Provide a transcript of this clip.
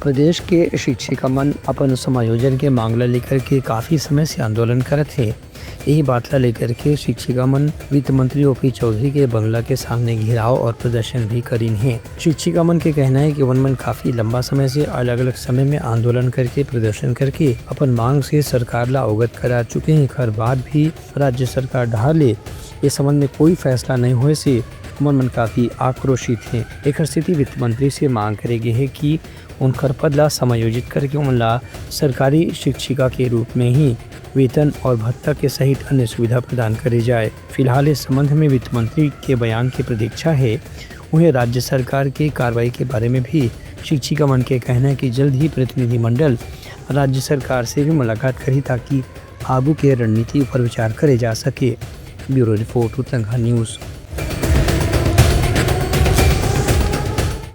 प्रदेश के शिक्षिका मन अपन समायोजन के मांगला लेकर के काफ़ी समय से आंदोलन करत थे। यही बात ला लेकर के शिक्षिका मन वित्त मंत्री ओपी चौधरी के बंगला के सामने घेराव और प्रदर्शन भी करीन है। शिक्षिका मन के कहना है कि वन मन काफ़ी लंबा समय से अलग अलग समय में आंदोलन करके प्रदर्शन करके अपन मांग से सरकार ला अवगत करा चुके हैं। हर बार भी राज्य सरकार ढाले इस संबंध में कोई फैसला नहीं हुए से मन काफ़ी आक्रोशित है। एक स्थिति वित्त मंत्री से मांग करेगी है कि उनकर पद ला समायोजित करके उनला सरकारी शिक्षिका के रूप में ही वेतन और भत्ता के सहित अन्य सुविधा प्रदान करे जाए। फिलहाल इस संबंध में वित्त मंत्री के बयान की प्रतीक्षा है। उन्हें राज्य सरकार की कार्रवाई के बारे में भी शिक्षिका मन के कहना है कि जल्द ही प्रतिनिधिमंडल राज्य सरकार से भी मुलाकात करी ताकि आगू के रणनीति पर विचार करे जा सके। Bureau report, Uttarakhand news.